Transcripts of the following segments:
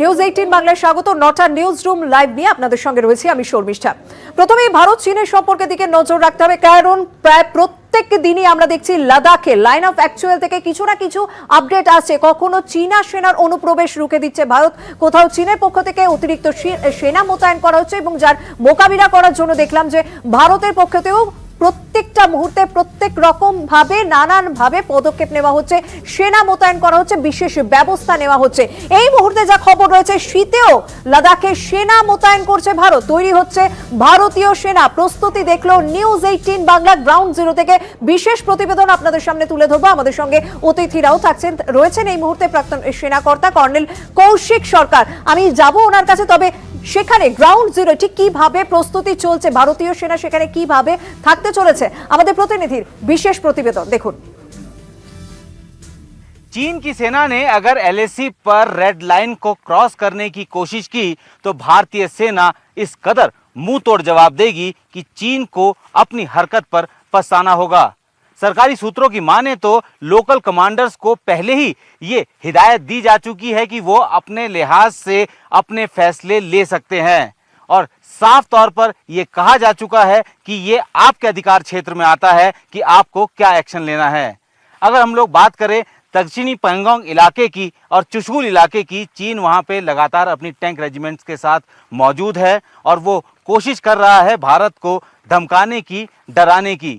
News 18 বাংলায় স্বাগত। নটা নিউজ রুম লাইভ নিয়ে আপনাদের সঙ্গে রয়েছে আমি শর্মিষ্ঠা। প্রথমেই ভারত চীনের সম্পর্কের দিকে নজর রাখতে হবে, কারণ প্রায় প্রত্যেক দিনই আমরা দেখছি লাদাখে লাইন অফ অ্যাকচুয়াল থেকে কিছু না কিছু আপডেট আছে। কখনো চীনা সেনার অনুপ্রবেশ রুখে দিচ্ছে ভারত, কোথাও চীনের পক্ষ থেকে অতিরিক্ত সেনা মোতায়েন করা হচ্ছে এবং যার মোকাবিলা করার জন্য দেখলাম যে ভারতের পক্ষ থেকেও প্রত্যেকটা মুহূর্তে প্রত্যেক রকম ভাবে নানান ভাবে পদক্ষেপ নেওয়া হচ্ছে, সেনা মোতায়েন করা হচ্ছে, বিশেষ ব্যবস্থা নেওয়া হচ্ছে। এই মুহূর্তে যা খবর রয়েছে, শীতেও লাদাখে সেনা মোতায়েন করছে ভারত, তৈরি হচ্ছে ভারতীয় সেনা। প্রস্তুতি দেখলো নিউজ 18 বাংলা গ্রাউন্ড জিরো থেকে। বিশেষ প্রতিবেদন আপনাদের সামনে তুলে ধরবো। আমাদের সঙ্গে অতিথিরাও রয়েছেন এই মুহূর্তে প্রাক্তন সেনাকর্তা কর্নেল কৌশিক সরকার। আমি যাব ওনার কাছে, তবে সেখানে গ্রাউন্ড জিরো ঠিক কিভাবে প্রস্তুতি চলছে, ভারতীয় সেনা সেখানে কিভাবে থাকতে চলেছে, আমাদের প্রতিনিধির বিশেষ প্রতিবেদন দেখুন। चीन की सेना ने अगर एलएसी पर रेड लाइन को क्रॉस करने की कोशिश की तो भारतीय सेना इस कदर मुंह तोड़ जवाब देगी कि चीन को अपनी हरकत पर पछताना होगा। सरकारी सूत्रों की माने तो लोकल कमांडर्स को पहले ही ये हिदायत दी जा चुकी है कि वो अपने लिहाज से अपने फैसले ले सकते हैं और साफ तौर पर ये कहा जा चुका है कि ये आपके अधिकार क्षेत्र में आता है कि आपको क्या एक्शन लेना है। अगर हम लोग बात करें दक्षिणी पैंगोंग इलाके की और चुशुल इलाके की, चीन वहाँ पे लगातार अपनी टैंक रेजिमेंट्स के साथ मौजूद है और वो कोशिश कर रहा है भारत को धमकाने की, डराने की।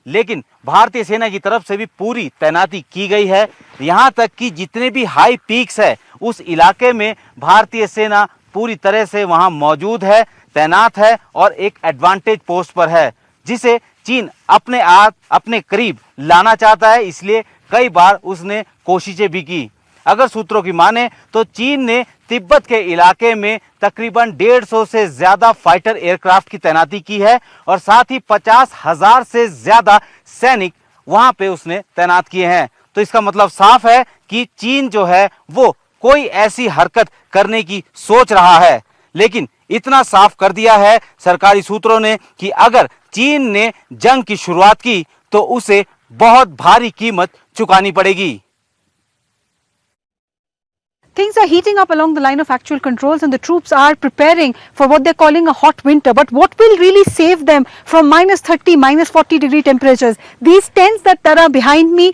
लेकिन भारतीय सेना की तरफ से भी पूरी तैनाती की गई है। यहाँ तक कि जितने भी हाई पीक्स है उस इलाके में भारतीय सेना पूरी तरह से वहाँ मौजूद है, तैनात है और एक एडवांटेज पोस्ट पर है, जिसे चीन अपने करीब लाना चाहता है। इसलिए कई बार उसने कोशिशें भी की। अगर सूत्रों की माने तो चीन ने तिब्बत के इलाके में तकरीबन 150 से ज्यादा फाइटर एयरक्राफ्ट की तैनाती की है और साथ ही 50,000 से ज्यादा सैनिक वहां पे उसने तैनात किए हैं। तो इसका मतलब साफ है कि चीन जो है वो कोई ऐसी हरकत करने की सोच रहा है। लेकिन इतना साफ कर दिया है सरकारी सूत्रों ने कि अगर चीन ने जंग की शुरुआत की तो उसे बहुत भारी कीमत चुकानी पड़ेगी। Things are heating up along the line of actual controls and the troops are preparing for what they're calling a hot winter. But what will really save them from minus 30, minus 40 degree temperatures? These tents that are behind me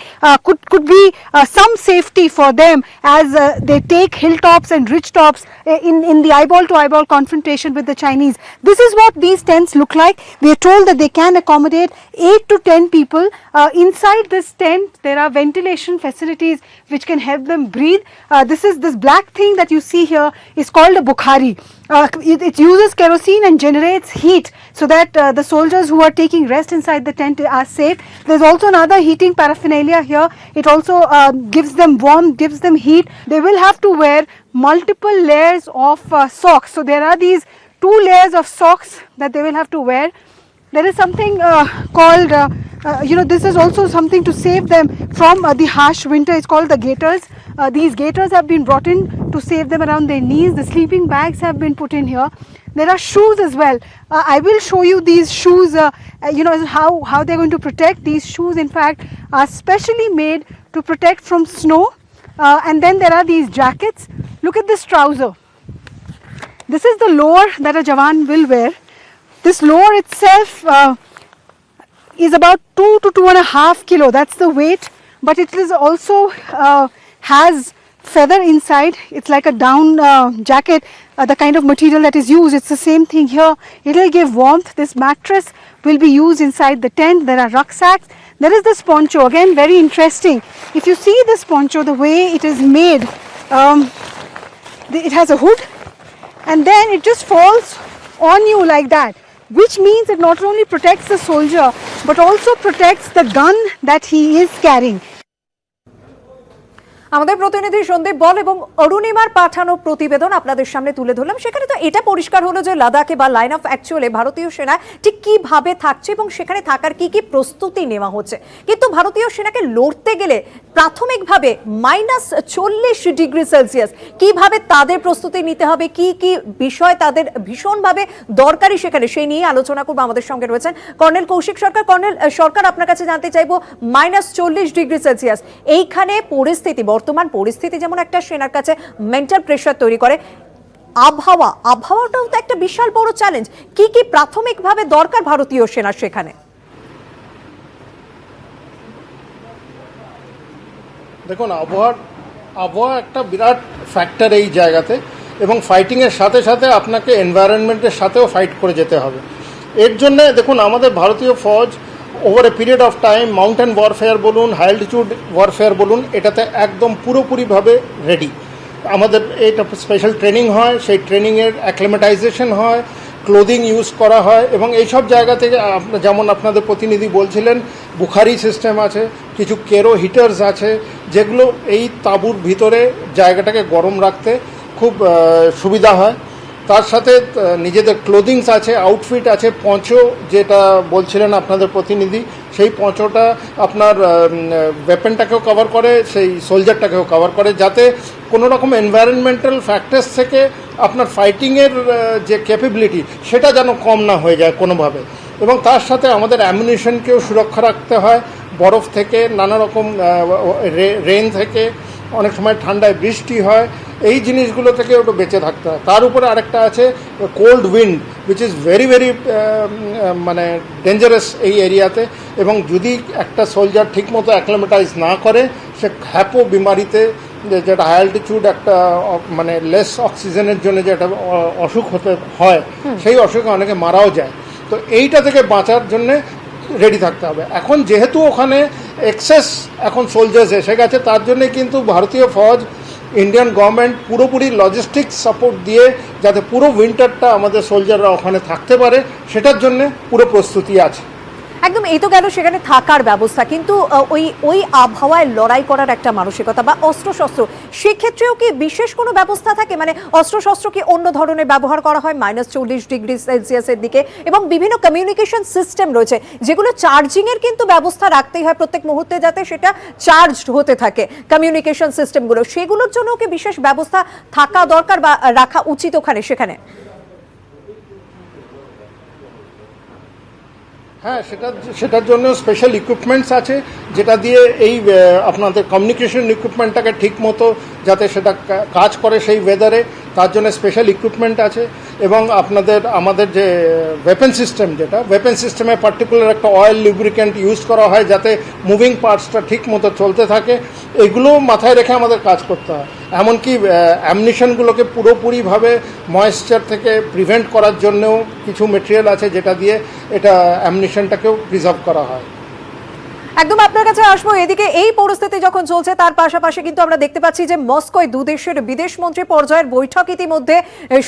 could be some safety for them as they take hilltops and ridgetops in the eyeball to eyeball confrontation with the Chinese. This is what these tents look like. We are told that they can accommodate 8 to 10 people. Inside this tent there are ventilation facilities which can help them breathe. This black thing that you see here is called a bukhari. It uses kerosene and generates heat so that the soldiers who are taking rest inside the tent are safe. There's also another heating paraphernalia here. It also gives them warmth, gives them heat. They will have to wear multiple layers of socks. So there are these 2 layers of socks that they will have to wear. There is something called this is also something to save them from the harsh winter. It's called the gaiters. These gaiters have been brought in to save them around their knees. The sleeping bags have been put in here. There are shoes as well. I will show you these shoes, how they're going to protect. These shoes in fact are specially made to protect from snow. And then there are these jackets. Look at this trouser. This is the lower that a Jawan will wear. This lower itself is about 2 to 2.5 kilo. That's the weight. But it is also has feather inside. It's like a down jacket, the kind of material that is used. It's the same thing here. It will give warmth. This mattress will be used inside the tent. There are rucksacks. There is this poncho, again very interesting. If you see this poncho, the way it is made, it has a hood and then it just falls on you like that, which means it not only protects the soldier but also protects the gun that he is carrying. আমাদের প্রতিনিধি সন্দীপ বল এবং অরুণিমার পাঠানো প্রতিবেদন আপনাদের সামনে তুলে ধরলাম। সেখানে তো এটা পরিষ্কার হলো যে লাদাখে বা লাইন অফ অ্যাকচুয়ালে ভারতীয় সেনা ঠিক কিভাবে থাকছে এবং সেখানে থাকার কি কি প্রস্তুতি নেওয়া হচ্ছে। কিন্তু ভারতীয় সেনাকে লড়তে গেলে প্রাথমিকভাবে -40 ডিগ্রি সেলসিয়াস কিভাবে তাদের প্রস্তুতি নিতে হবে, কি কি বিষয় তাদের ভীষণভাবে দরকারি সেখানে, সেই নিয়ে আলোচনা করবো। আমাদের সঙ্গে রয়েছেন কর্নেল কৌশিক সরকার। কর্নেল সরকার, আপনার কাছে জানতে চাইবো -40 ডিগ্রি সেলসিয়াস এইখানে পরিস্থিতি বর্তমান পরিস্থিতি যেমন একটা সেনার কাছে মেন্টাল প্রেশার তৈরি করে, আবহাওয়াটাও তো একটা বিশাল বড় চ্যালেঞ্জ। কি কি প্রাথমিকভাবে দরকার ভারতীয় সেনার সেখানে? দেখুন, আবহাওয়া একটা বিরাট ফ্যাক্টর এই জায়গাতে, এবং ফাইটিংয়ের সাথে সাথে আপনাকে এনভায়রনমেন্টের সাথেও ফাইট করে যেতে হবে। এর জন্য দেখুন, আমাদের ভারতীয় ফৌজ over a period of time mountain warfare বলুন, হাই অ্যালটিটিউড ওয়ারফেয়ার বলুন, এটাতে একদম পুরোপুরিভাবে রেডি। আমাদের এটা স্পেশাল ট্রেনিং হয়, সেই ট্রেনিংয়ের অ্যাক্লিমেটাইজেশন হয়, ক্লোদিং ইউজ করা হয়, এবং এইসব জায়গা থেকে যেমন আপনাদের প্রতিনিধি বলছিলেন, বুখারি সিস্টেম আছে, কিছু কেরো হিটার্স আছে, যেগুলো এই তাঁবুর ভিতরে জায়গাটাকে গরম রাখতে খুব সুবিধা হয়। তার সাথে নিজেদের ক্লোদিংস আছে, আউটফিট আছে, পঁচো যেটা বলছিলেন আপনাদের প্রতিনিধি, সেই পঁচোটা আপনার ওয়েপেনটাকেও কভার করে, সেই সোলজারটাকেও কভার করে, যাতে কোনো রকম এনভায়রনমেন্টাল ফ্যাক্টরস থেকে আপনার ফাইটিংয়ের যে ক্যাপাবিলিটি সেটা যেন কম না হয়ে যায় কোনোভাবে। এবং তার সাথে আমাদের অ্যামিনিশনকেও সুরক্ষা রাখতে হয় বরফ থেকে, নানা রকম রেন থেকে, অনেক সময় ঠান্ডায় বৃষ্টি হয়, এই জিনিসগুলো থেকে একটু বেঁচে থাকতে হয়। তার উপরে আরেকটা আছে cold wind, which is very very মানে ডেঞ্জারাস এই এরিয়াতে, এবং যদি একটা সোলজার ঠিকমতো অ্যাক্লিমেটাইজ না করে, সে হ্যাপো বিমারিতে, যেটা হাই অ্যালটিটিউড একটা মানে লেস অক্সিজেনের জন্য যেটা অসুখ হতে হয়, সেই অসুখে অনেকে মারাও যায়। তো এইটা থেকে বাঁচার জন্যে রেডি থাকতে হবে। এখন যেহেতু ওখানে এক্সেস এখন সোলজার্স এসে গেছে, তার জন্যে কিন্তু ভারতীয় ফৌজ, ইন্ডিয়ান গভর্নমেন্ট পুরোপুরি লজিস্টিক্স সাপোর্ট দিয়ে যাতে পুরো উইন্টারটা আমাদের সোলজাররা ওখানে থাকতে পারে, সেটার জন্য পুরো প্রস্তুতি আছে। একদম, এই তো গেল সেখানে থাকার ব্যবস্থা, কিন্তু ওই আবহাওয়ায় লড়াই করার একটা মানসিকতা বা অস্ত্রশস্ত্র, সেক্ষেত্রেও কি বিশেষ কোনো ব্যবস্থা থাকে? মানে অস্ত্রশস্ত্র কি অন্য ধরনের ব্যবহার করা হয় -40°C দিকে, এবং বিভিন্ন কমিউনিকেশন সিস্টেম রয়েছে যেগুলো চার্জিংয়ের কিন্তু ব্যবস্থা রাখতেই হয় প্রত্যেক মুহূর্তে, যাতে সেটা চার্জড হতে থাকে কমিউনিকেশন সিস্টেমগুলো, সেগুলোর জন্য কি বিশেষ ব্যবস্থা থাকা দরকার বা রাখা উচিত ওখানে সেখানে? হ্যাঁ, সেটার জন্য স্পেশাল ইকুইপমেন্টস আছে, যেটা দিয়ে এই আপনাদের কমিউনিকেশন ইকুইপমেন্টটাকে ঠিক মতো যাতে সেটা কাজ করে সেই ওয়েদারে, তার জন্য স্পেশাল ইকুইপমেন্ট আছে। এবং আমাদের যে ওয়েপেন সিস্টেম, যেটা ওয়েপেন সিস্টেমে পার্টিকুলার একটা অয়েল লুব্রিকেন্ট ইউজ করা হয় যাতে মুভিং পার্টসটা ঠিক মতো চলতে থাকে, এগুলো মাথায় রেখে আমাদের কাজ করতে হয়। এমনকি অ্যামনিশনগুলোকে পুরোপুরিভাবে ময়েশ্চার থেকে প্রিভেন্ট করার জন্যও কিছু মেটেরিয়াল আছে, যেটা দিয়ে এটা অ্যামনিশনটাকেও প্রিজার্ভ করা হয়। একদম আপনার কাছে আসবো। এদিকে এই পরিস্থিতি যখন চলছে, তার পাশাপাশি কিন্তু আমরা দেখতে পাচ্ছি যে মস্কোয় দুদেশের বিদেশমন্ত্রী পর্যায়ের বৈঠক ইতিমধ্যে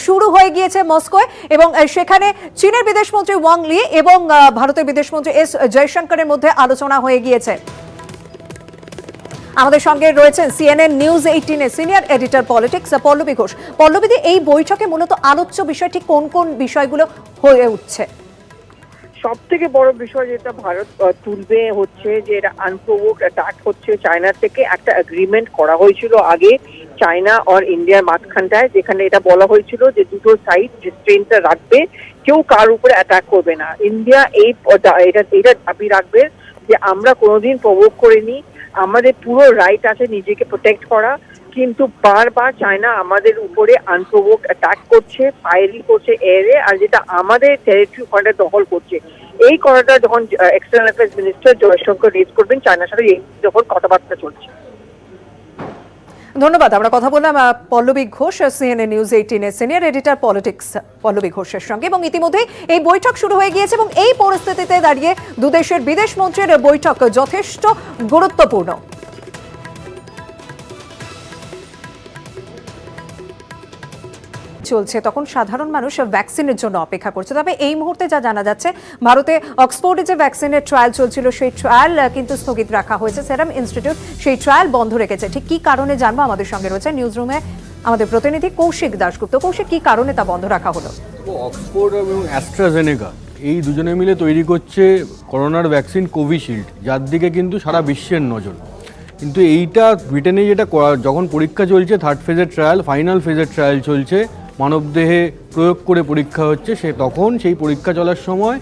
শুরু হয়ে গিয়েছে মস্কোয়, এবং সেখানে চীনের বিদেশমন্ত্রী ওয়াং লি এবং ভারতের বিদেশমন্ত্রী এস জয়শঙ্করের মধ্যে আলোচনা হয়ে গিয়েছে। আমাদের সঙ্গে রয়েছেন CNN news 18 senior editor politics Pallavi Ghosh. Pallavi, এই বৈঠকে মূলত আলোচ্য বিষয় ঠিক কোন কোন বিষয়গুলো হয়ে উঠছে? সব থেকে বড় বিষয় যেটা ভারত তুলবে হচ্ছে যে এটা আনপ্রোভোকড অ্যাটাক হচ্ছে চায়না থেকে। একটা এগ্রিমেন্ট করা হয়েছিল আগে চায়না আর ইন্ডিয়ার মাঝখানটায়, যেখানে এটা বলা হয়েছিল যে দুটো সাইড রেস্ট্রেন্টটা রাখবে, কেউ কার উপরে অ্যাটাক করবে না। ইন্ডিয়া এটা দাবি রাখবে যে আমরা কোনোদিন প্রভোক করিনি, আমাদের পুরো রাইট আছে নিজেকে প্রোটেক্ট করা, কিন্তু বারবার চায়না আমাদের উপরে আনপ্রোভোকড অ্যাটাক করছে, ফায়ারিং করছে এয়ারে, আর যেটা আমাদের টেরিটরি ওখানে দখল করছে। এই কথাটা যখন external affairs minister Jaishankar raise করবেন চায়নার সাথে, যখন কথাবার্তা চলছে। ধন্যবাদ। আমরা কথা বললাম Pallavi Ghosh, CNN news 18 senior editor politics Pallavi ঘোষের সঙ্গে, এবং ইতিমধ্যেই এই বৈঠক শুরু হয়ে গিয়েছে, এবং এই পরিস্থিতিতে দাঁড়িয়ে দুদেশের বিদেশ মন্ত্রীর বৈঠক যথেষ্ট গুরুত্বপূর্ণ। চলছে তখন সাধারণ মানুষ ভ্যাকসিনের জন্য অপেক্ষা করছে। তবে এই মুহূর্তে যা জানা যাচ্ছে, ভারতে অক্সফোর্ডে যে ভ্যাকসিনের ট্রায়াল চলছিল, সেই ট্রায়াল কিন্তু স্থগিত রাখা হয়েছে। সেরাম ইনস্টিটিউট সেই ট্রায়াল বন্ধ রেখেছে। ঠিক কি কারণে জানবো, আমাদের সঙ্গে রয়েছে নিউজ রুমে আমাদের প্রতিনিধি কৌশিক দাশগুপ্ত। কৌশিক, কি কারণে তা বন্ধ রাখা হলো? অক্সফোর্ড এবং অ্যাস্ট্রাজেনেকা এই দুজনে মিলে তৈরি করছে করোনার ভ্যাকসিন কোভিশিল্ড, যার দিকে কিন্তু সারা বিশ্বের নজর। কিন্তু এইটা ব্রিটেনে যেটা যখন পরীক্ষা চলছে, থার্ড ফেজের ট্রায়াল, ফাইনাল ফেজের ট্রায়াল চলছে, মানবদেহে প্রয়োগ করে পরীক্ষা হচ্ছে, তখন সেই পরীক্ষা চলার সময়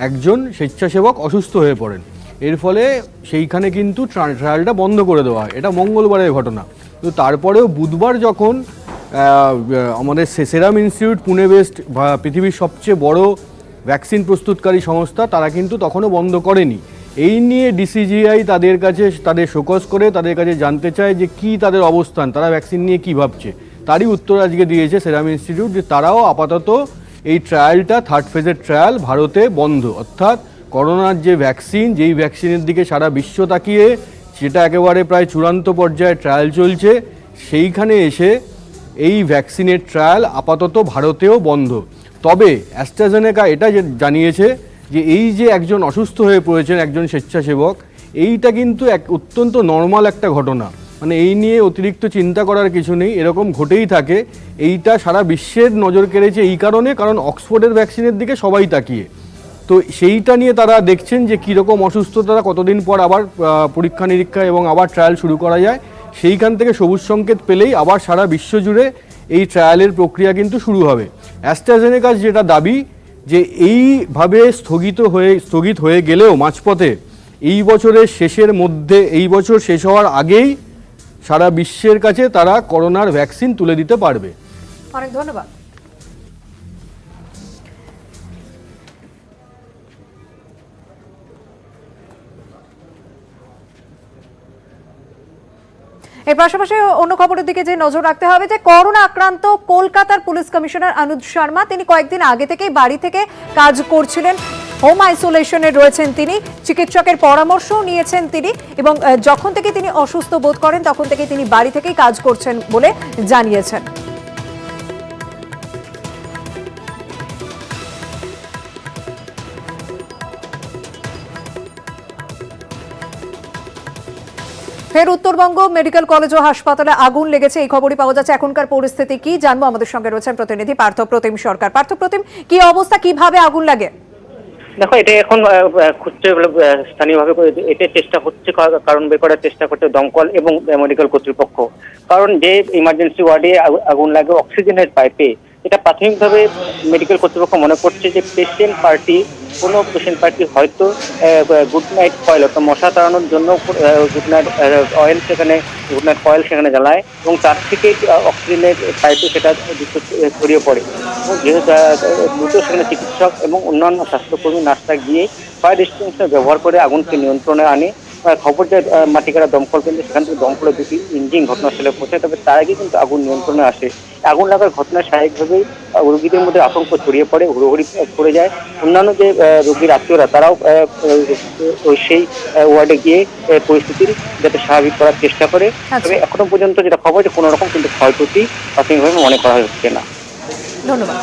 একজন স্বেচ্ছাসেবক অসুস্থ হয়ে পড়েন এর ফলে সেইখানে কিন্তু ট্রায়ালটা বন্ধ করে দেওয়া হয়। এটা মঙ্গলবারের ঘটনা। তো তারপরেও বুধবার যখন আমাদের সেরাম ইনস্টিটিউট পুনে বেস্ট পৃথিবীর সবচেয়ে বড় ভ্যাকসিন প্রস্তুতকারী সংস্থা, তারা কিন্তু তখনও বন্ধ করেনি। এই নিয়ে ডিসিজিআই তাদের কাছে তাদের শোকজ করে তাদের কাছে জানতে চায় যে কি তাদের অবস্থান, তারা ভ্যাকসিন নিয়ে কী ভাবছে। তারই উত্তর আজকে দিয়েছে সেরাম ইনস্টিটিউট যে তারাও আপাতত এই ট্রায়ালটা, থার্ড ফেজের ট্রায়াল ভারতে বন্ধ। অর্থাৎ করোনার যে ভ্যাকসিন, যেই ভ্যাকসিনের দিকে সারা বিশ্ব তাকিয়ে, সেটা একেবারে প্রায় চূড়ান্ত পর্যায়ে ট্রায়াল চলছে, সেইখানে এসে এই ভ্যাকসিনের ট্রায়াল আপাতত ভারতেও বন্ধ। তবে অ্যাস্ট্রাজেনেকা এটা জানিয়েছে যে এই যে একজন অসুস্থ হয়ে পড়েছেন, একজন স্বেচ্ছাসেবক, এইটা কিন্তু এক অত্যন্ত নর্মাল একটা ঘটনা। মানে এই নিয়ে অতিরিক্ত চিন্তা করার কিছু নেই, এরকম ঘটেই থাকে। এইটা সারা বিশ্বের নজর কেড়েছে এই কারণে, কারণ অক্সফোর্ডের ভ্যাকসিনের দিকে সবাই তাকিয়ে। তো সেইটা নিয়ে তারা দেখছেন যে কীরকম অসুস্থতা, কতদিন পর আবার পরীক্ষা নিরীক্ষা এবং আবার ট্রায়াল শুরু করা যায়। সেইখান থেকে সবুজ সংকেত পেলেই আবার সারা বিশ্ব জুড়ে এই ট্রায়ালের প্রক্রিয়া কিন্তু শুরু হবে। অ্যাস্ট্রাজেনেকার যেটা দাবি যে এইভাবে স্থগিত হয়ে গেলেও মাঝপথে এই বছরের শেষের মধ্যে, এই বছর শেষ হওয়ার আগেই সারা বিশ্বের কাছে তারা করোনার ভ্যাকসিন তুলে দিতে পারবে। অনেক ধন্যবাদ। এর পাশাপাশি অন্য খবরের দিকে যে নজর রাখতে হবে যে করোনা আক্রান্ত কলকাতার পুলিশ কমিশনার অনুজ শর্মা, তিনি কয়েকদিন আগে থেকেই বাড়ি থেকে কাজ করছিলেন, হোম আইসোলেশনে রয়েছেন তিনি, চিকিৎসকের পরামর্শও নিয়েছেন তিনি, এবং যখন থেকে তিনি অসুস্থ বোধ করেন তখন থেকে তিনি বাড়ি থেকেই কাজ করছেন বলে জানিয়েছেন। ফের উত্তরবঙ্গ মেডিকেল কলেজ ও হাসপাতালে আগুন লেগেছে, এই খবরই পাওয়া যাচ্ছে। এখনকার পরিস্থিতি কি জানবো, আমাদের সঙ্গে রয়েছেন প্রতিনিধি পার্থ প্রতিম সরকার। পার্থ প্রতিম, কি অবস্থা, কিভাবে আগুন লাগে? দেখো, এটা এখন খুঁজছে স্থানীয়ভাবে এটা চেষ্টা হচ্ছে, কারণ বের করার চেষ্টা করছে দমকল এবং মেডিকেল কর্তৃপক্ষ। কারণ যে ইমার্জেন্সি ওয়ার্ডে আগুন লাগে অক্সিজেনের পাইপে, এটা প্রাথমিকভাবে মেডিকেল কর্তৃপক্ষ মনে করছে যে কোনো পেশেন্ট পার্টি হয়তো গুড নাইট কয়েল, অর্থাৎ মশা তাড়ানোর জন্য গুড নাইট কয়েল সেখানে জ্বালায় এবং তার থেকে অক্সিজেনের পাইপে সেটা ছড়িয়ে পড়ে। এবং যেহেতু দ্রুত সেখানে চিকিৎসক এবং অন্যান্য স্বাস্থ্যকর্মী নার্সরা গিয়ে ফায়ার এক্সটিংগুইশার ব্যবহার করে আগুনকে নিয়ন্ত্রণে আনে। খবর যে মাটিকাড়া দমকল কেন্দ্রে, সেখান থেকে দমকলের দুটি ইঞ্জিন ঘটনাস্থলে পৌঁছায়, তবে তার আগে কিন্তু আগুন নিয়ন্ত্রণে আসে। আগুন লাগার ঘটনায় স্বাভাবিকভাবেই রোগীদের মধ্যে আতঙ্ক ছড়িয়ে পড়ে, হুড়োহুড়ি পড়ে যায়। অন্যান্য যে রোগীর আত্মীয়রা, তারাও সেই ওয়ার্ডে গিয়ে পরিস্থিতির যাতে স্বাভাবিক করার চেষ্টা করে। তবে এখনো পর্যন্ত যেটা খবর, যে কোনো রকম কিন্তু ক্ষয়ক্ষতি প্রাথমিকভাবে মনে করা হচ্ছে না। ধন্যবাদ।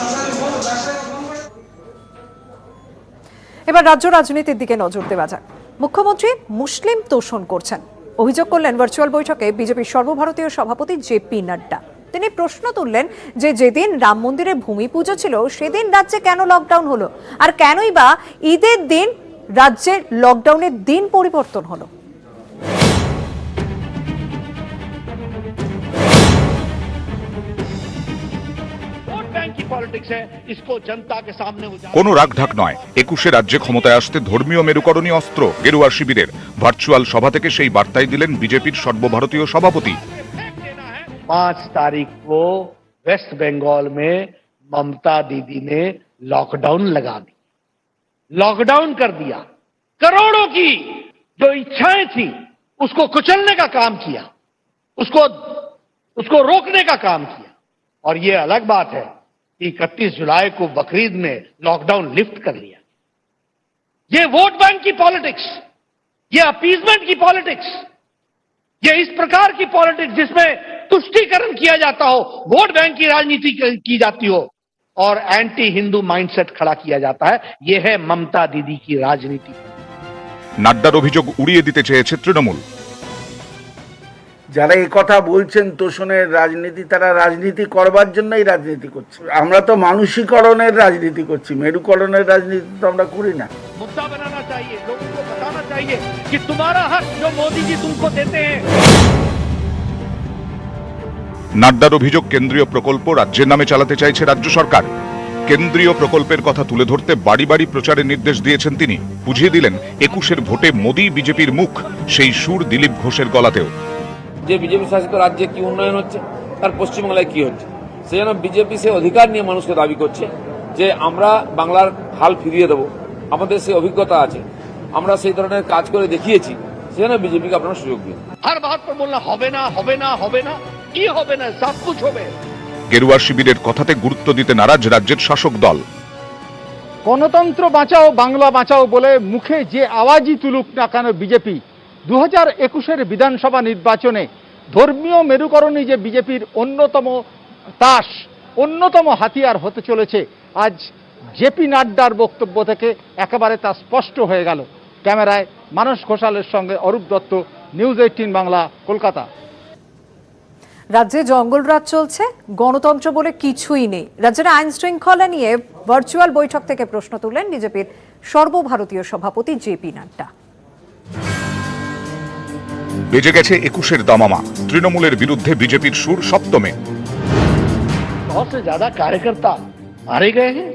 এবার রাজ্য রাজনীতির দিকে নজর দেওয়া যাক। মুখ্যমন্ত্রী মুসলিম তোষণ করছেন, অভিযোগ করলেন ভার্চুয়াল বৈঠকে বিজেপির সর্বভারতীয় সভাপতি জেপি নাড্ডা। তিনি প্রশ্ন তুললেন যে যেদিন রাম মন্দিরে ভূমি পুজো ছিল সেদিন রাজ্যে কেন লকডাউন হলো, আর কেনই বা ঈদের দিন রাজ্যের লকডাউনের দিন পরিবর্তন হলো। কোনো রাগঢাক নয়, 21শে রাজ্যে ক্ষমতায় আসতে ধর্মীয় মেরুকরণী অস্ত্র গেরুয়া শিবিরের। ভার্চুয়াল সভা থেকে সেই বার্তাই দিলেন বিজেপির সর্বভারতীয় সভাপতি। 5 तारीख को वेस्ट बंगाल में ममता दीदी ने लॉकडाउन लगा दी, लॉकडाउन कर दिया। करोड़ों की जो इच्छाएं थी उसको कुचलने का काम किया, उसको रोकने का काम किया। और ये अलग बात है कि 31 जुलाई को बकरीद में लॉकडाउन लिफ्ट कर लिया। ये वोट बैंक की पॉलिटिक्स, ये अपीजमेंट की पॉलिटिक्स, ये इस प्रकार की पॉलिटिक्स जिसमें तुष्टीकरण किया जाता हो, वोट बैंक की राजनीति की जाती हो और एंटी हिंदू माइंडसेट खड़ा किया जाता है, ये है ममता दीदी की राजनीति। নাড্ডার অভিযোগ উড়িয়ে দিতে চেয়েছে তৃণমূল। যারা এই কথা বলছেন তোষণের রাজনীতি, তারা রাজনীতি করবার জন্যই রাজনীতি করছে। আমরা তো মানসিকরণের রাজনীতি করছি, মেরুকরণের রাজনীতি তো আমরা করি না। मुद्दा बनाना चाहिए, लोगों को बताना चाहिए कि तुम्हारा हक जो मोदी जी तुमको देते हैं। নাড্ডার অভিযোগ কেন্দ্রীয় প্রকল্প রাজ্যের নামে চালাতে চাইছে রাজ্য সরকার। কেন্দ্রীয় প্রকল্পের কথা তুলে ধরতে বাড়ি বাড়ি প্রচারের নির্দেশ দিয়েছেন তিনি। বুঝিয়ে দিলেন 21-এর ভোটে মোদি বিজেপির মুখ, সেই সুর দিলীপ ঘোষের গলাতেও। যে বিজেপি শাসিত রাজ্যে কি উন্নয়ন হচ্ছে আর পশ্চিমবাংলায় কি হচ্ছে, সেজন্য বিজেপি সে অধিকার নিয়ে মানুষকে দাবি করছে যে আমরা বাংলার হাল ফিরিয়ে দেব, আমাদের সেই অভিজ্ঞতা আছে, আমরা সেই ধরনের কাজ করে দেখিয়েছি, সেজন্য বিজেপিকে আপনারা সুযোগ দিন। हर बात पर बोलना হবে না হবে না হবে না, কি হবে না, সব कुछ হবে। গেরুয়া শিবিরের কথাতে গুরুত্ব দিতে নারাজ রাজ্যের শাসক দল। গণতন্ত্র বাঁচাও বাংলা বাঁচাও বলে মুখে যে আওয়াজই তুলুক না কেন বিজেপি, 2021-এর বিধানসভা নির্বাচনে ধর্মীয় মেরুকরণই যে বিজেপির অন্যতম তাস, অন্যতম হাতিয়ার হতে চলেছে, আজ জেপি নাড্ডার বক্তব্য থেকে একেবারে তা স্পষ্ট হয়ে গেল। ক্যামেরায় মানস ঘোষালের সঙ্গে অরূপ দত্ত, নিউজ 18 বাংলা, কলকাতা। রাজ্যে জঙ্গলরাজ চলছে, গণতন্ত্র বলে কিছুই নেই। রাজ্যের আইন শৃঙ্খলা নিয়ে ভার্চুয়াল বৈঠক থেকে প্রশ্ন তুললেন বিজেপির সর্বভারতীয় সভাপতি জেপি নাড্ডা। বেজে গেছে 21-এর দামামা, তৃণমূলের বিরুদ্ধে বিজেপির সুর সপ্তমে। 100 से ज्यादा कार्यकर्ता मारे गए हैं,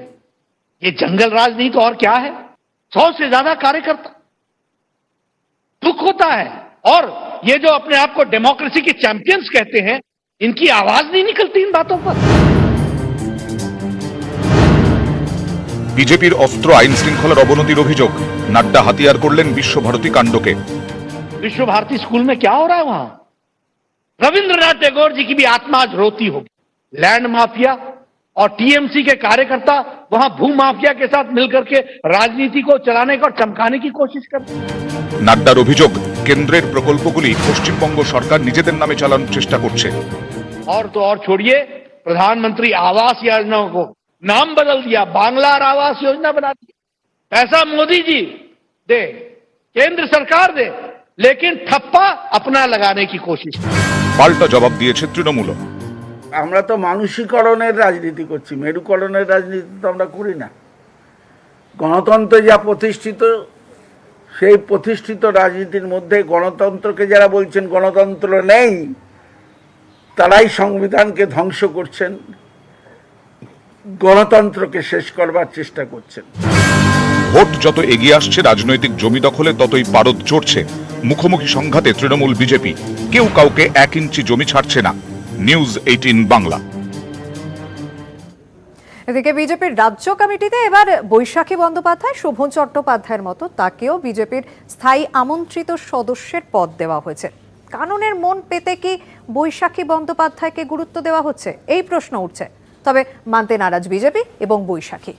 ये जंगल राज नहीं तो और क्या है। 100 से ज्यादा कार्यकर्ता, दुख होता है। और ये जो अपने आप को डेमोक्रेसी के चैंपियंस कहते हैं, इनकी आवाज नहीं निकलती इन बातों पर। বিজেপির অস্ত্র আইন শৃঙ্খলার অবনতির অভিযোগ, নাড্ডা হাতিয়ার করলেন বিশ্বভারতী কাণ্ডকে। विश्व भारती स्कूल में क्या हो रहा है वहां? रविंद्रनाथ टैगोर जी की भी आत्मा आज रोती होगी। लैंड माफिया और टीएमसी के कार्यकर्ता वहां भू माफिया के साथ मिलकर के राजनीति को चलाने का और चमकाने की कोशिश करते हैं। নাড্ডার অভিযোগ, কেন্দ্রের প্রকল্পগুলি পশ্চিমবঙ্গ সরকার নিজেদের নামে চালানোর চেষ্টা করছে। और तो और छोड़िए, प्रधानमंत्री आवास योजना को नाम बदल दिया, बांग्लार आवास योजना बना दी। पैसा मोदी जी दे, केंद्र सरकार दे, लेकिन ठप्पा अपना लगाने की कोशिश। পাল্টা জবাব দিয়েছে তৃণমূল। আমরা তো মানসিকরণের রাজনীতি করছি, মেরুকরণের রাজনীতি তো আমরা করি না। গণতন্ত্র যা প্রতিষ্ঠিত, সেই প্রতিষ্ঠিত রাজনীতির মধ্যে গণতন্ত্রকে যারা বলছেন গণতন্ত্র নেই, তারাই সংবিধানকে ধ্বংস করছেন, গণতন্ত্রকে শেষ করবার চেষ্টা করছেন। ভোট যত এগিয়ে আসছে, রাজনৈতিক জমি দখলে ততই পারদ চড়ছে। মুখোমুখি সংঘাতে তৃণমূল বিজেপি, কেউ কাউকে 1 ইঞ্চি জমি ছাড়ছে না। নিউজ 18 বাংলা। এদিকে বিজেপির রাজ্য কমিটিতে এবার বৈশাখী বন্দ্যোপাধ্যায়, শোভন চট্টোপাধ্যায়ের মতো তাকেও বিজেপির স্থায়ী আমন্ত্রিত সদস্যের পদ দেওয়া হয়েছে। কাননের মন পেতে কি বৈশাখী বন্দ্যোপাধ্যায়কে গুরুত্ব দেওয়া হচ্ছে, এই প্রশ্ন উঠছে। তবে মানতে নারাজ বিজেপি এবং বৈশাখী।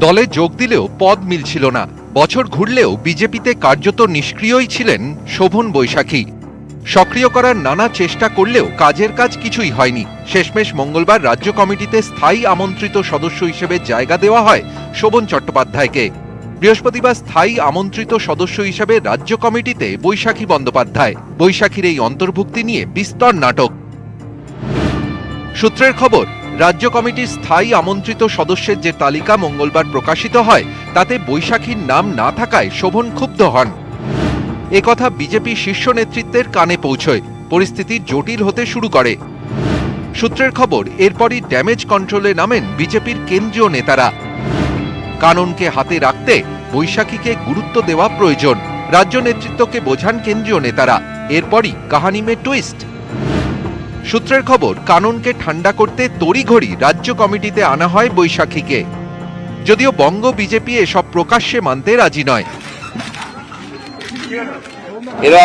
দলে যোগ দিলেও পদ মিলছিল না। বছর ঘুরলেও বিজেপিতে কার্যত নিষ্ক্রিয়ই ছিলেন শোভন বৈশাখী। সক্রিয় করার নানা চেষ্টা করলেও কাজের কাজ কিছুই হয়নি। শেষমেশ মঙ্গলবার রাজ্য কমিটিতে স্থায়ী আমন্ত্রিত সদস্য হিসেবে জায়গা দেওয়া হয় শোভন চট্টোপাধ্যায়কে। বৃহস্পতিবার স্থায়ী আমন্ত্রিত সদস্য হিসেবে রাজ্য কমিটিতে বৈশাখী বন্দ্যোপাধ্যায়। বৈশাখীর এই অন্তর্ভুক্তি নিয়ে বিস্তর নাটক। সূত্রের খবর, রাজ্য কমিটির স্থায়ী আমন্ত্রিত সদস্যের যে তালিকা মঙ্গলবার প্রকাশিত হয়, তাতে বৈশাখীর নাম না থাকায় শোভন ক্ষুব্ধ হন। একথা বিজেপি শীর্ষ নেতৃত্বের কানে পৌঁছয়। পরিস্থিতি জটিল হতে শুরু করে। সূত্রের খবর, এরপরই ড্যামেজ কন্ট্রোলে নামেন বিজেপির কেন্দ্রীয় নেতারা। কাননকে হাতে রাখতে বৈশাখীকে গুরুত্ব দেওয়া প্রয়োজন, রাজ্য নেতৃত্বকে বোঝান কেন্দ্রীয় নেতারা। এরপরই কাহানি মে টুইস্ট। সূত্রের খবর, কাননকে ঠান্ডা করতে তড়িঘড়ি রাজ্য কমিটিতে আনা হয় বৈশাখীকে। যদিও বঙ্গ বিজেপি এসব প্রকাশ্যে মানতে রাজি নয়। এরা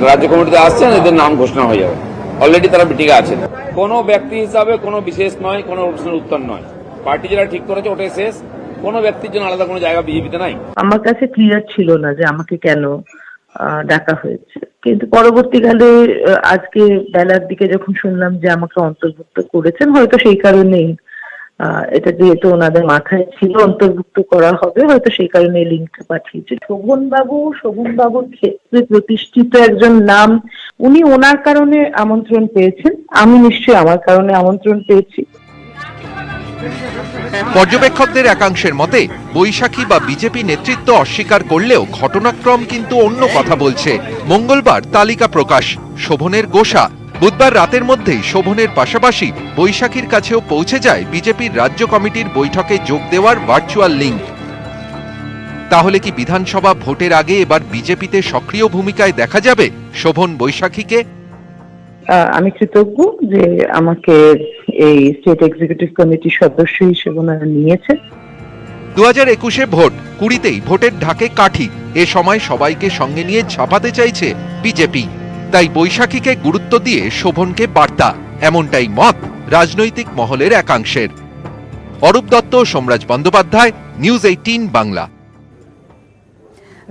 রাজ্য কমিটিতে আসছেন, এদের নাম ঘোষণা হয়ে যাবে। অলরেডি তারা মিটিংয়ে আছেন। কোনো ব্যক্তি হিসাবে কোনো বিশেষ নয়, কোনো প্রশ্নের উত্তর নয়। পার্টি যেটা ঠিক করেছে ওটাই শেষ। কোনো ব্যক্তির জন্য আলাদা কোনো জায়গা বিজেপিতে নাই। আমার কাছে ক্লিয়ার ছিল না যে আমাকে কেন ডাকা হয়েছে, কিন্তু পরবর্তীকালে আজকে বেলার দিকে যখন শুনলাম যে আমাকে অন্তর্ভুক্ত করেছেন, হয়তো সেই কারণেই, এটা যেহেতু ওনাদের মাথায় ছিল অন্তর্ভুক্ত করা হবে, হয়তো সেই কারণে লিঙ্কটা পাঠিয়েছে। শোভন বাবুর ক্ষেত্রে প্রতিষ্ঠিত একজন নাম, উনি ওনার কারণে আমন্ত্রণ পেয়েছেন, আমি নিশ্চয়ই আমার কারণে আমন্ত্রণ পেয়েছি। পর্যবেক্ষকদের একাংশের মতে, বৈশাখী বা বিজেপি নেতৃত্ব অস্বীকার করলেও ঘটনাক্রম কিন্তু অন্য কথা বলছে। মঙ্গলবার তালিকা প্রকাশ, শোভনের গোসা, বুধবার রাতের মধ্যেই শোভনের পাশাপাশি বৈশাখীর কাছেও পৌঁছে যায় বিজেপির রাজ্য কমিটির বৈঠকে যোগ দেওয়ার ভার্চুয়াল লিঙ্ক। তাহলে কি বিধানসভা ভোটের আগে এবার বিজেপিতে সক্রিয় ভূমিকায় দেখা যাবে শোভন বৈশাখীকে? আমি কৃতজ্ঞ যে আমাকে এই স্টেট এক্সিকিউটিভ কমিটির সদস্য হিসেবে ওনারা নিয়েছে। 2021-এ ভোট, 20-তেই ভোটের ঢাকে কাঠি। এ সময় সবাইকে সঙ্গে নিয়ে ঝাঁপাতে চাইছে বিজেপি। তাই বৈশাখীকে গুরুত্ব দিয়ে শোভনকে বার্তা, এমনটাই মত রাজনৈতিক মহলের একাংশের। অরূপ দত্ত, সোমরাজ বন্দ্যোপাধ্যায়, নিউজ 18 বাংলা।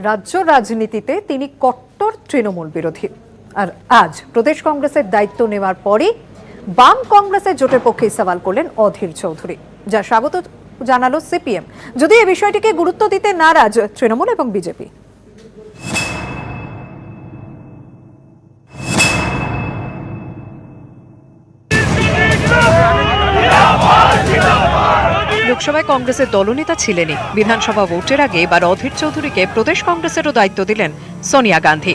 রাজ্য রাজনীতিতে তিনি কট্টর তৃণমূল বিরোধী, আর আজ প্রদেশ কংগ্রেসের দায়িত্ব নেওয়ার পরই বাম কংগ্রেসের জোটের পক্ষে সওয়াল করলেন অধীর চৌধুরী, যা স্বাগত জানালো সিপিএম, যদি এই বিষয়টিকে গুরুত্ব দিতে নারাজ তৃণমূল এবং বিজেপি। লোকসভায় কংগ্রেসের দলনেতা ছিলেনই, বিধানসভা ভোটের আগে এবার অধীর চৌধুরীকে প্রদেশ কংগ্রেসেরও দায়িত্ব দিলেন সোনিয়া গান্ধী।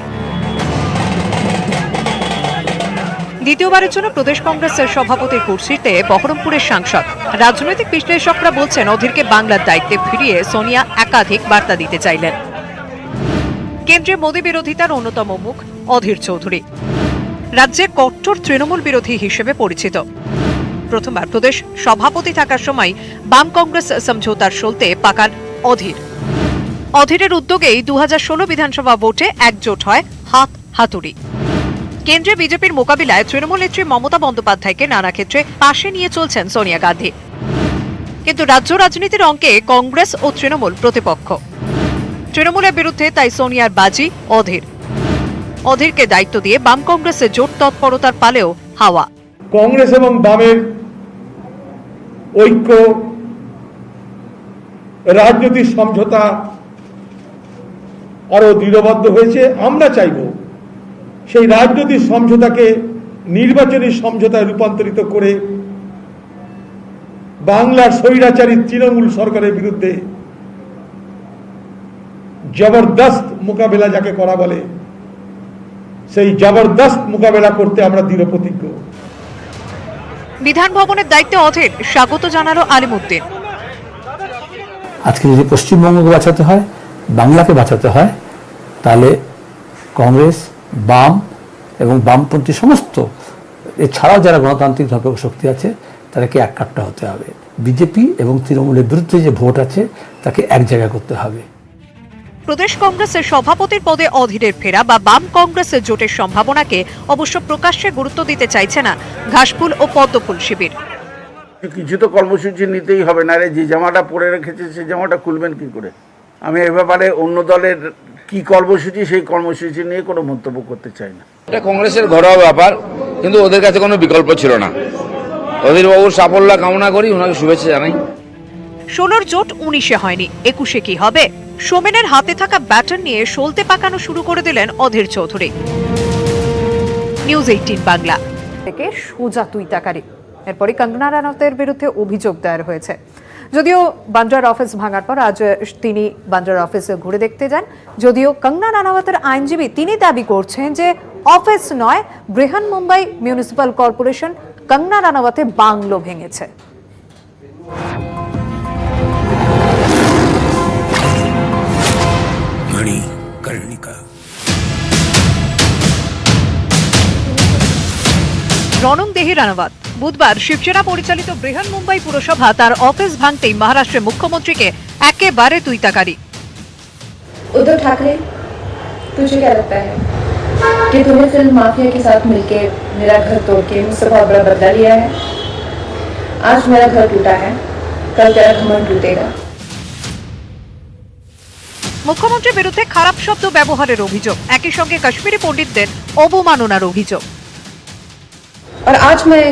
দ্বিতীয়বারের জন্য প্রদেশ কংগ্রেসের সভাপতির কুর্সিতে বহরমপুরের সাংসদ। রাজনৈতিক বিশ্লেষকরা বলছেন অধীরকে বাংলার দায়িত্বে ফিরিয়ে সোনিয়া একাধিক বার্তা দিতে চাইলেন। কেন্দ্রে মোদী বিরোধিতার অন্যতম মুখ অধীর চৌধুরী, রাজ্যে কট্টর তৃণমূল বিরোধী হিসেবে পরিচিত। প্রথমবার প্রদেশ সভাপতি থাকার সময় বাম কংগ্রেস সমঝোতার সলতে পাকান অধীর। অধীরের উদ্যোগেই 2016 বিধানসভা ভোটে একজোট হয় হাত হাতুড়ি। কেন্দ্রে বিজেপির মোকাবিলায় তৃণমূল নেত্রী মমতা বন্দ্যোপাধ্যায়কে নানা ক্ষেত্রে পাশে নিয়ে চলছেন সোনিয়া গান্ধী। কিন্তু রাজ্য রাজনীতির অঙ্কে কংগ্রেস ও তৃণমূল প্রতিপক্ষ। তৃণমূলের বিরুদ্ধে তাই সোনিয়ার বাজি অধীর। অধীরকে দায়িত্ব দিয়ে বাম কংগ্রেসে জোট তৎপরতার পালেও হাওয়া। কংগ্রেস এবং বামের ঐক্য, রাজনৈতিক সমঝোতা আরো দৃঢ়বদ্ধ হয়েছে। আমরা চাইব সেই রাজনৈতিক সমঝোতাকে নির্বাচনী সমঝোতায় রূপান্তরিত করে বাংলার স্বৈরাচারী তৃণমূল সরকারের বিরুদ্ধে জবরদস্ত মোকাবেলা যাকে করা বলে, সেই জবরদস্ত মোকাবেলা করতে আমরা দৃঢ় প্রতিজ্ঞ। বিধান ভবনের দায়িত্বে অধীর, স্বাগত জানালো আলিমুদ্দিন। আজকে যদি পশ্চিমবঙ্গকে বাঁচাতে হয়, বাংলাকে বাঁচাতে হয়, তাহলে কংগ্রেস, বাম এবং বামপন্থী সমস্ত এছাড়াও যারা গণতান্ত্রিক ধর্মক শক্তি আছে তাদেরকে এক কাট্টা হতে হবে। বিজেপি এবং তৃণমূলের বিরুদ্ধে যে ভোট আছে তাকে এক জায়গায় করতে হবে। প্রদেশ কংগ্রেসের সভাপতির পদে অধীরের ফেরা বা বাম কংগ্রেসের জোটের সম্ভাবনাকে অবশ্য প্রকাশ্যে গুরুত্ব দিতে চাইছে না ঘাসফুল ও পদ্মফুল শিবির। কিছু তো কর্মসূচি নিতেই হবে, না রে যে জামাটা পরে রেখেছে সেই জামাটা খুলবেন কি করে? আমি এ ব্যাপারে অন্য দলের কি কর্মসূচি সেই কর্মসূচি নিয়ে কোনো মন্তব্য করতে চাই না। এটা কংগ্রেসের ঘরোয়া ব্যাপার, কিন্তু ওদের কাছে কোনো বিকল্প ছিল না। অধীর বাবুর সাফল্য কামনা করি, ওনাকে শুভেচ্ছা জানাই। 16 জোট 19-এ হয়নি, 21-এ কি হবে? সোমেনের হাতে থাকা ব্যাটন নিয়ে সলতে পাকানো শুরু করে দিলেন অধীর চৌধুরী। নিউজ 18 বাংলা থেকে সোজা তুইতাকারি। এরপরই কঙ্গনা রানাওয়াতের বিরুদ্ধে অভিযোগ দায়ের হয়েছে। যদিও বান্দ্রার অফিস ভাঙার পর আজ তিনি বান্দ্রার অফিসে ঘুরে দেখতে যান। যদিও কঙ্গনা রানাওয়াতের আইনজীবী তিনি দাবি করছেন যে অফিস নয়, বৃহন মুম্বাই মিউনিসিপাল কর্পোরেশন কঙ্গনা রানাওয়াতের বাংলো ভেঙেছে। রনং দেহি রানাওয়াত বুধবার শিবসেনা পরিচালিত বৃহন মুম্বাই পুরসভা তার অফিস ভাঙতেই মহারাষ্ট্রের মুখ্যমন্ত্রীকে একেবারে তুইতাকারি। उद्धव ठाकरे, तुझे क्या लगता है कि तूने फिल्म माफिया के साथ मिलके मेरा घर तोड़ के मुझसे बहुत बड़ा बदला लिया है? आज मेरा घर टूटा है, कल तेरा घमंड टूटेगा। মুখ্যমন্ত্রীর বিরুদ্ধে খারাপ শব্দ ব্যবহারের অভিযোগ, একই সঙ্গে কাশ্মীরি পণ্ডিতদের অবমাননার অভিযোগ। और आज मैं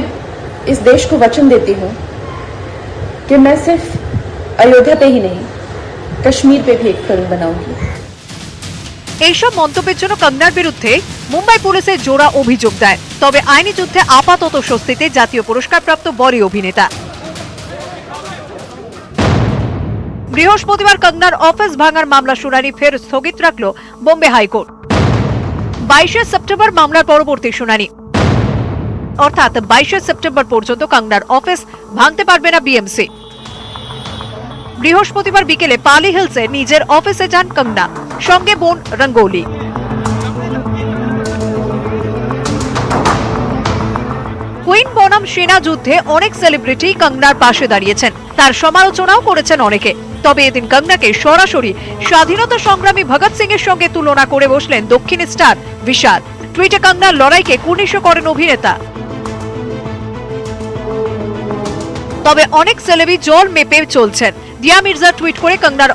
इस देश को वचन देती हूँ कि मैं सिर्फ अयोध्या पे ही नहीं, कश्मीर पे भी एक फिल्म बनाऊंगी। এইসব মন্তব্যের জন্য কঙ্গনার বিরুদ্ধে মুম্বাই পুলিশের জোড়া অভিযোগ দেয়। তবে আইনি যুদ্ধে আপাতত স্বস্তিতে জাতীয় পুরস্কারপ্রাপ্ত বড়ি অভিনেতা। বৃহস্পতিবার কঙ্গনার অফিস ভাঙার মামলা শুনানি ফের স্থগিত রাখল বোম্বে হাইকোর্ট। 22শে সেপ্টেম্বর মামলার পরবর্তী শুনানি। অর্থাৎ 22 সেপ্টেম্বর পর্যন্ত কঙ্গনার অফিস ভাঙতে পারবে না বিএমসি। বৃহস্পতিবার বিকেলে পালি হিলসে নিজের অফিসে যান কঙ্গনা, সঙ্গে বোন রঙ্গোলি। কুইন বনাম সেনা যুদ্ধে অনেক সেলিব্রিটি কঙ্গনার পাশে দাঁড়িয়েছেন, তার সমালোচনাও করেছেন অনেকে। তবে এদিন কঙ্গনাকে সরাসরি স্বাধীনতা সংগ্রামী ভগৎ সিং এর সঙ্গে তুলনা করে বসলেন দক্ষিণ স্টার বিশাল। টুইটে কঙ্গনার লড়াইকে কুর্নিশ করেন অভিনেতা। তবে অনেক সেলেবি জল মেপে চলছেন। দিয়া মির্জা টুইট করে কঙ্গনার